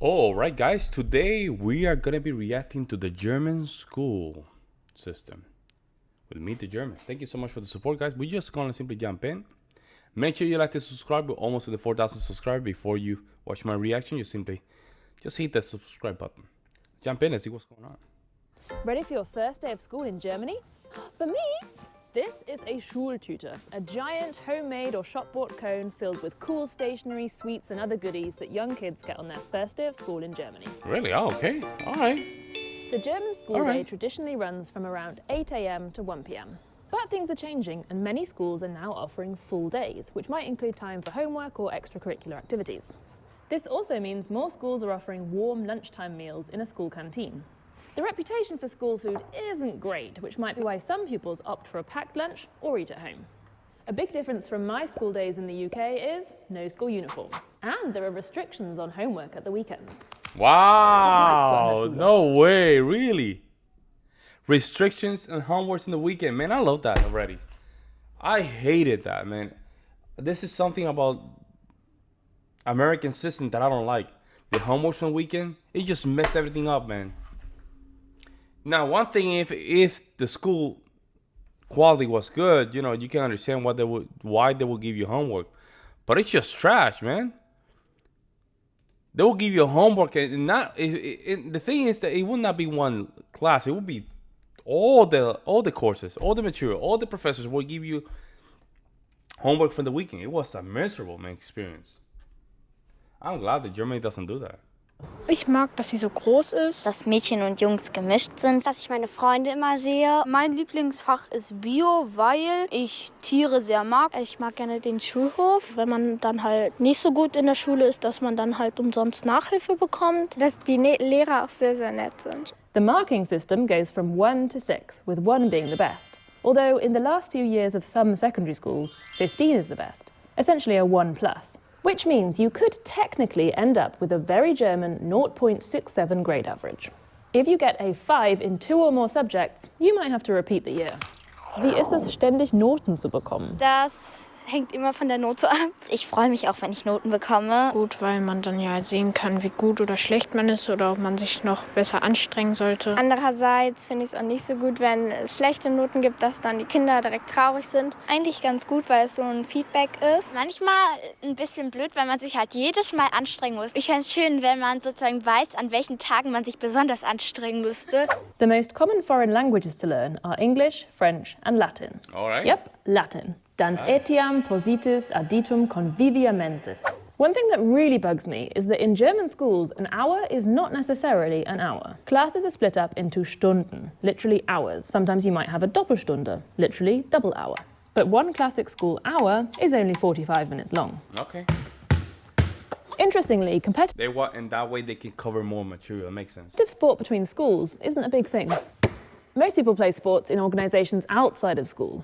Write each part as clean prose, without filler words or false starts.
All right, guys. Today we are gonna be reacting to the German school system with Meet the Germans. Thank you so much for the support, guys. We're just gonna simply jump in. Make sure you like to subscribe. We're almost to the 4,000 subscribers. Before you watch my reaction, you simply just hit that subscribe button. Jump in and see what's going on. Ready for your first day of school in Germany? For me, this is a Schultüte, a giant homemade or shop-bought cone filled with cool stationery, sweets and other goodies that young kids get on their first day of school in Germany. Really? Oh, okay. All right. The German school All day right. traditionally runs from around 8 a.m. to 1 p.m. But things are changing and many schools are now offering full days, which might include time for homework or extracurricular activities. This also means more schools are offering warm lunchtime meals in a school canteen. The reputation for school food isn't great, which might be why some pupils opt for a packed lunch or eat at home. A big difference from my school days in the UK is no school uniform, and there are restrictions on homework at the weekends. Wow. Schule. No way. Really? Restrictions and homeworks in the weekend. Man, I love that already. I hated that, man. This is something about American system that I don't like. The homeworks on the weekend, it just messed everything up, man. Now, one thing, if the school quality was good, you can understand why they would give you homework. But it's just trash, man. They will give you homework, and the thing is that it would not be one class. It would be all the courses, all the material, all the professors will give you homework for the weekend. It was a miserable, man, experience. I'm glad that Germany doesn't do that. Ich mag, dass sie so groß ist. Dass Mädchen und Jungs gemischt sind. Dass ich meine Freunde immer sehe. Mein Lieblingsfach ist Bio, weil ich Tiere sehr mag. Ich mag gerne den Schulhof, wenn man dann halt nicht so gut in der Schule ist, dass man dann halt umsonst Nachhilfe bekommt. Dass die Lehrer auch sehr, sehr nett sind. The marking system goes from 1 to 6, with 1 being the best. Although in the last few years of some secondary schools, 15 is the best, essentially a 1 plus. Which means you could technically end up with a very German 0.67 grade average. If you get a 5 in 2 or more subjects, you might have to repeat the year. Wie ist es, ständig Noten zu bekommen? Das hängt immer von der Note ab. Ich freue mich auch, wenn ich Noten bekomme. Gut, weil man dann ja sehen kann, wie gut oder schlecht man ist oder ob man sich noch besser anstrengen sollte. Andererseits finde ich es auch nicht so gut, wenn es schlechte Noten gibt, dass dann die Kinder direkt traurig sind. Eigentlich ganz gut, weil es so ein Feedback ist. Manchmal ein bisschen blöd, weil man sich halt jedes Mal anstrengen muss. Ich fände es schön, wenn man sozusagen weiß, an welchen Tagen man sich besonders anstrengen müsste. The most common foreign languages to learn are English, French and Latin. All right. Yep, Latin. Dant etiam positis additum convivia mensis. One thing that really bugs me is that in German schools, an hour is not necessarily an hour. Classes are split up into Stunden, literally hours. Sometimes you might have a Doppelstunde, literally double hour. But one classic school hour is only 45 minutes long. Okay. Interestingly, And that way they can cover more material. It makes sense. competitive sport between schools isn't a big thing. Most people play sports in organisations outside of school.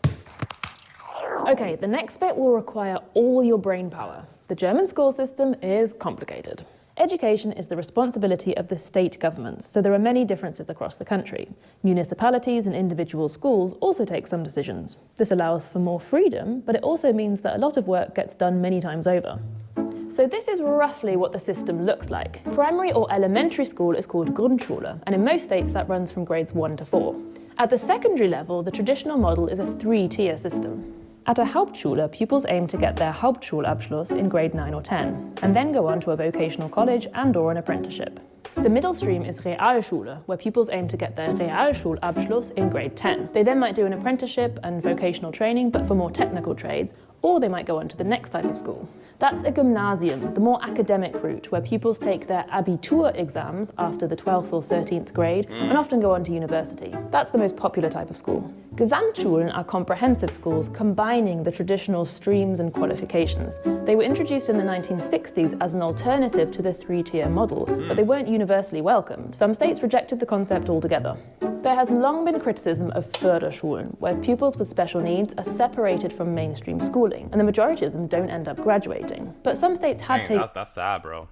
Okay, the next bit will require all your brain power. The German school system is complicated. Education is the responsibility of the state governments, so there are many differences across the country. Municipalities and individual schools also take some decisions. This allows for more freedom, but it also means that a lot of work gets done many times over. So this is roughly what the system looks like. Primary or elementary school is called Grundschule, and in most states that runs from grades 1 to 4. At the secondary level, the traditional model is a 3-tier system. At a Hauptschule, pupils aim to get their Hauptschulabschluss in grade 9 or 10, and then go on to a vocational college and/or an apprenticeship. The middle stream is Realschule, where pupils aim to get their Realschulabschluss in grade 10. They then might do an apprenticeship and vocational training, but for more technical trades, or they might go on to the next type of school. That's a Gymnasium, the more academic route, where pupils take their Abitur exams after the 12th or 13th grade and often go on to university. That's the most popular type of school. Gesamtschulen are comprehensive schools combining the traditional streams and qualifications. They were introduced in the 1960s as an alternative to the 3-tier model, but they weren't universally welcomed. Some states rejected the concept altogether. There has long been criticism of Förderschulen, where pupils with special needs are separated from mainstream schooling, and the majority of them don't end up graduating. But some states have taken... That's sad, bro.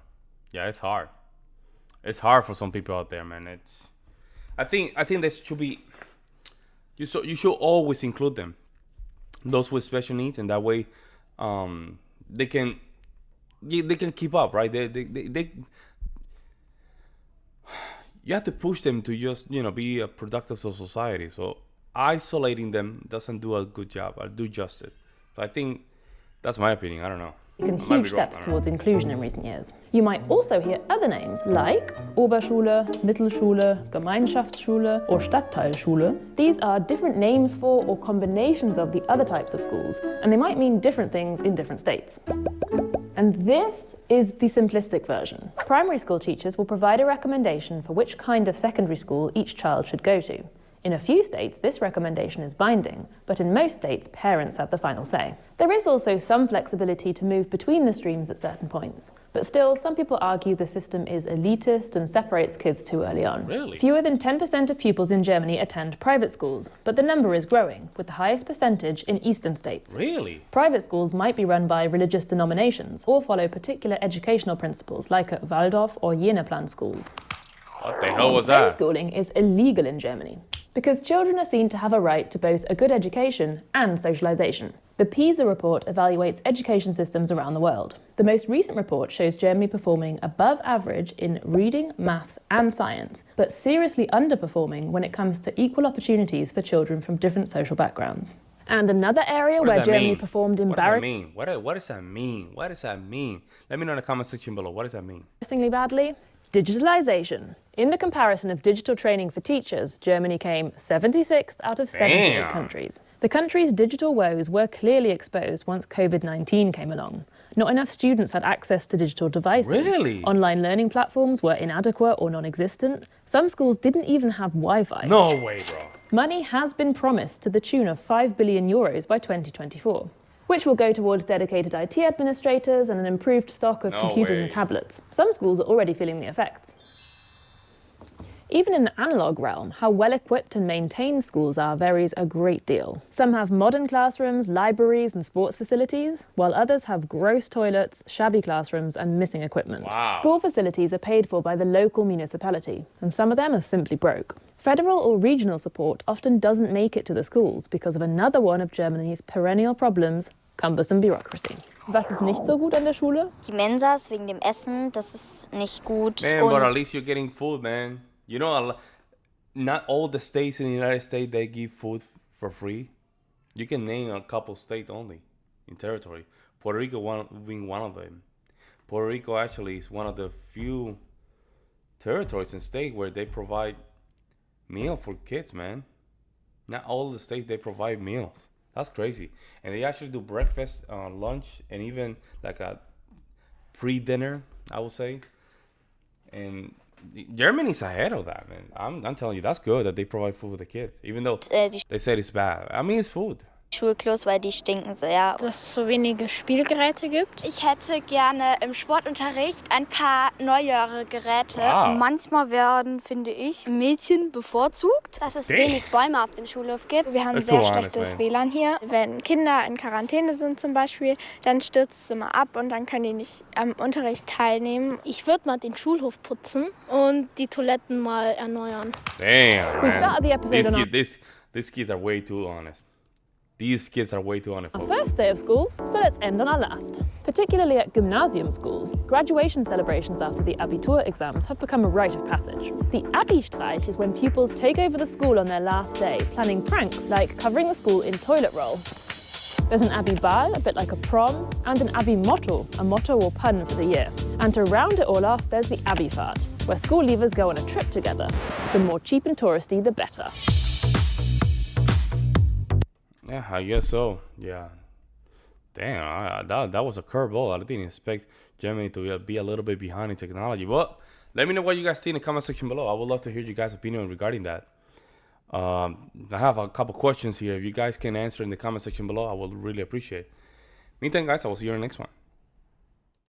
Yeah, it's hard. It's hard for some people out there, man. I think this should be... You should always include them, those with special needs, and that way, they can keep up, right? you have to push them to just, be a productive to society. So isolating them doesn't do a good job or do justice. So I think that's my opinion. I don't know. Taken I might be huge wrong, steps I don't know. towards inclusion in recent years. You might also hear other names like Oberschule, Mittelschule, Gemeinschaftsschule, or Stadtteilschule. These are different names for or combinations of the other types of schools, and they might mean different things in different states. And this is the simplistic version. Primary school teachers will provide a recommendation for which kind of secondary school each child should go to. In a few states, this recommendation is binding, but in most states, parents have the final say. There is also some flexibility to move between the streams at certain points, but still, some people argue the system is elitist and separates kids too early on. Really? Fewer than 10% of pupils in Germany attend private schools, but the number is growing, with the highest percentage in eastern states. Really? Private schools might be run by religious denominations or follow particular educational principles like at Waldorf or Jena-Plan schools. What the hell was that? Homeschooling is illegal in Germany because children are seen to have a right to both a good education and socialization. The PISA report evaluates education systems around the world. The most recent report shows Germany performing above average in reading, maths, and science, but seriously underperforming when it comes to equal opportunities for children from different social backgrounds. And another area What does where that Germany mean? performed What does that embarrassingly mean? What does that mean? What does that mean? Let me know in the comment section below. What does that mean? badly, digitalization. In the comparison of digital training for teachers, Germany came 76th out of 78 Damn. countries. The country's digital woes were clearly exposed once COVID-19 came along. Not enough students had access to digital devices. Really? Online learning platforms were inadequate or non-existent. Some schools didn't even have Wi-Fi. No way, bro. Money has been promised to the tune of 5 billion euros by 2024, which will go towards dedicated IT administrators and an improved stock of No computers way. and tablets. Some schools are already feeling the effects. Even in the analog realm, how well-equipped and maintained schools are varies a great deal. Some have modern classrooms, libraries, and sports facilities, while others have gross toilets, shabby classrooms, and missing equipment. Wow. School facilities are paid for by the local municipality, and some of them are simply broke. Federal or regional support often doesn't make it to the schools because of another one of Germany's perennial problems, cumbersome bureaucracy. Was ist nicht so gut an der Schule? Die Mensas wegen dem Essen, das ist nicht gut. Man, but at least you're getting food, man. You know, not all the states in the United States, they give food for free. You can name a couple states only in territory. Puerto Rico being one of them. Puerto Rico actually is one of the few territories and states where they provide meal for kids, man. Not all the states, they provide meals. That's crazy. And they actually do breakfast, lunch, and even like a pre-dinner, I would say. And Germany's ahead of that, man. I'm telling you, that's good that they provide food for the kids, even though Die they said it's bad. I mean, it's food. Schulklos, weil die stinken sehr. Dass es so wenige Spielgeräte gibt. Ich hätte gerne im Sportunterricht ein paar neuere Geräte. Wow. Manchmal werden, finde ich, Mädchen bevorzugt. Dass es Damn. wenig Bäume auf dem Schulhof gibt. Wir haben That's sehr so honest, schlechtes man. WLAN hier. Wenn Kinder in Quarantäne sind zum Beispiel, dann stürzt es immer ab und dann können die nicht am Unterricht teilnehmen. Ich würde mal den Schulhof putzen und die Toiletten mal erneuern. Damn, We started the episode on our These kids are way too honest. These kids are way too honest. folks. first day of school, so let's end on our last. Particularly at gymnasium schools, graduation celebrations after the Abitur exams have become a rite of passage. The Abi-Streich is when pupils take over the school on their last day, planning pranks like covering the school in toilet roll. There's an Abi-Ball, a bit like a prom, and an Abi-Motto, a motto or pun for the year. And to round it all off, there's the Abi-Fahrt, where school leavers go on a trip together. The more cheap and touristy, the better. Yeah, I guess so. Yeah. Damn, that was a curveball. I didn't expect Germany to be a little bit behind in technology. But let me know what you guys see in the comment section below. I would love to hear you guys' opinion regarding that. I have a couple questions here. If you guys can answer in the comment section below, I would really appreciate it. Meantime, guys, I will see you in the next one.